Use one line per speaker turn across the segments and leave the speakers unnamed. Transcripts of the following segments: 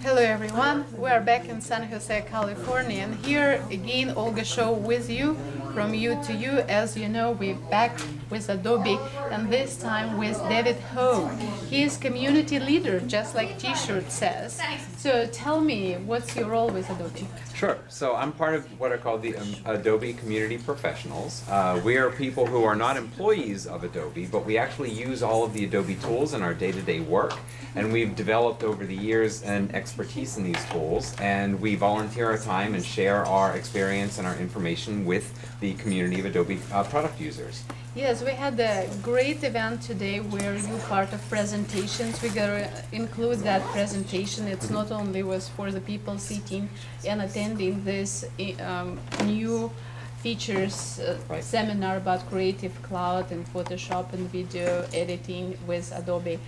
Hello everyone, we are back in San Jose, California, and here again Olga show with you, from you to you. As you know, we're back with Adobe, and this time with David Ho. He is community leader, just like t-shirt says. So tell me, what's your role with Adobe?
Sure. So I'm part of what are called the Adobe Community Professionals. We are people who are not employees of Adobe, but we actually use all of the Adobe tools in our day-to-day work. And we've developed over the years an expertise in these tools, and we volunteer our time and share our experience and our information with the community of Adobe product users.
Yes, we had a great event today where you part of presentations. We're going to include that presentation. It's not only was for the people sitting and attending this new features seminar about Creative Cloud and Photoshop and video editing with Adobe.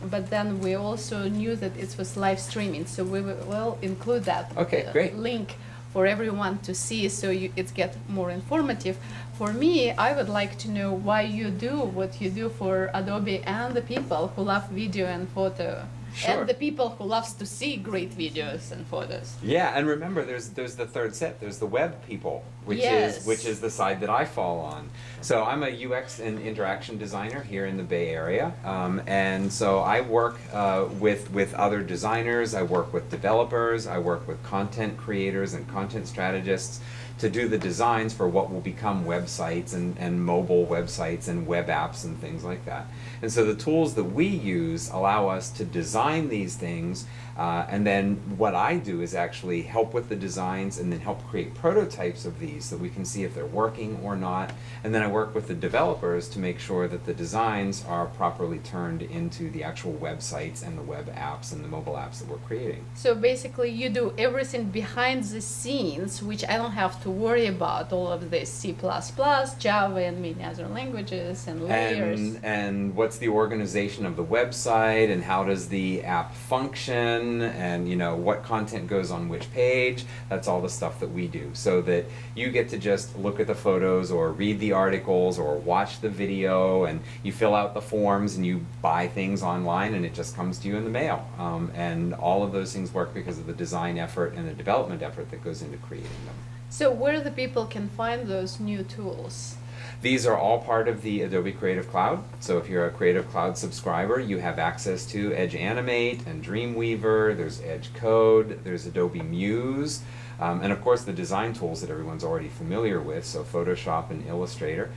But then we also knew that it was live streaming, so we will include that
Great.
link for everyone to see, so it gets more informative. For me, I would like to know why you do what you do for Adobe and the people who love video and photo.
Sure.
And the people who loves to see great videos and photos.
Yeah, and remember, there's the third set. There's the web people, which
Yes.
is the side that I fall on. So I'm a UX and interaction designer here in the Bay Area, and so I work with other designers. I work with developers. I work with content creators and content strategists to do the designs for what will become websites and mobile websites and web apps and things like that. And so the tools that we use allow us to design these things, and then what I do is actually help with the designs and then help create prototypes of these so that we can see if they're working or not. And then I work with the developers to make sure that the designs are properly turned into the actual websites and the web apps and the mobile apps that we're creating.
So basically you do everything behind the scenes, which I don't have to worry about, all of this C++, Java, and many other languages and layers.
And what's the organization of the website, and how does the app function, and what content goes on which page. That's all the stuff that we do, so that you get to just look at the photos or read the articles or watch the video, and you fill out the forms and you buy things online and it just comes to you in the mail. And all of those things work because of the design effort and the development effort that goes into creating them.
So where the people can find those new tools?
These are all part of the Adobe Creative Cloud. So if you're a Creative Cloud subscriber, you have access to Edge Animate and Dreamweaver, there's Edge Code, there's Adobe Muse, and of course the design tools that everyone's already familiar with, so Photoshop and Illustrator,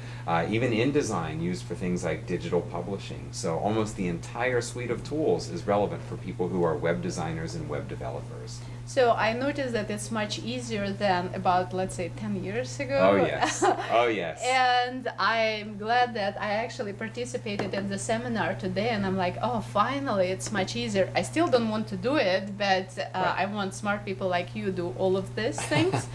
even InDesign used for things like digital publishing. So almost the entire suite of tools is relevant for people who are web designers and web developers.
So I noticed that it's much easier than about, let's say, 10 years ago.
Oh yes, oh yes.
And I'm glad that I actually participated in the seminar today, and I'm like, oh, finally, it's much easier. I still don't want to do it, but
Right.
I want smart people like you do all of these things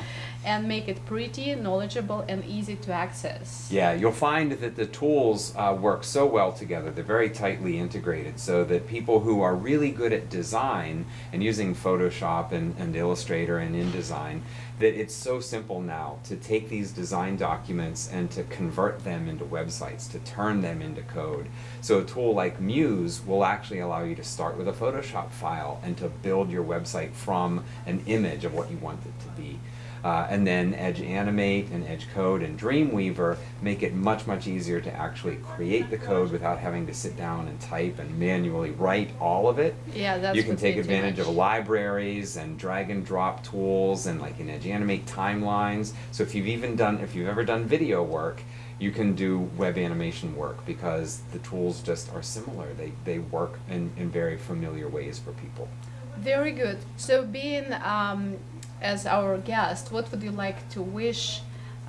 and make it pretty, knowledgeable, and easy to access.
Yeah, you'll find that the tools work so well together. They're very tightly integrated, so that people who are really good at design and using Photoshop and Illustrator and InDesign, that it's so simple now to take these design documents and to convert them into websites, to turn them into code. So a tool like Muse will actually allow you to start with a Photoshop file and to build your website from an image of what you want it to be. And then Edge Animate and Edge Code and Dreamweaver make it much, much easier to actually create the code without having to sit down and type and manually write all of it.
Yeah, that's
You can
would be
take
too
advantage
much.
of libraries and drag and drop tools, and like in Edge Animate, timelines. So if you've ever done video work, you can do web animation work because the tools just are similar. They work in very familiar ways for people.
Very good. So being as our guest, what would you like to wish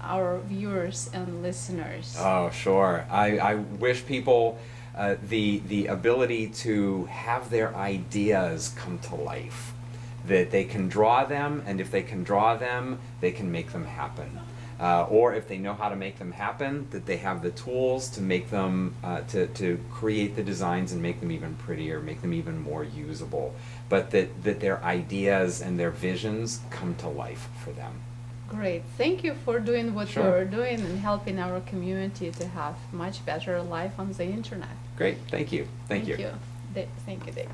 our viewers and listeners?
Oh, sure. I wish people the ability to have their ideas come to life, that they can draw them, and if they can draw them, they can make them happen. Or if they know how to make them happen, that they have the tools to make them, to create the designs and make them even prettier, make them even more usable, but that their ideas and their visions come to life for them.
Great. Thank you for doing what
Sure.
you're doing and helping our community to have much better life on the internet.
Great. Thank you. Thank you.
Thank you, Dave.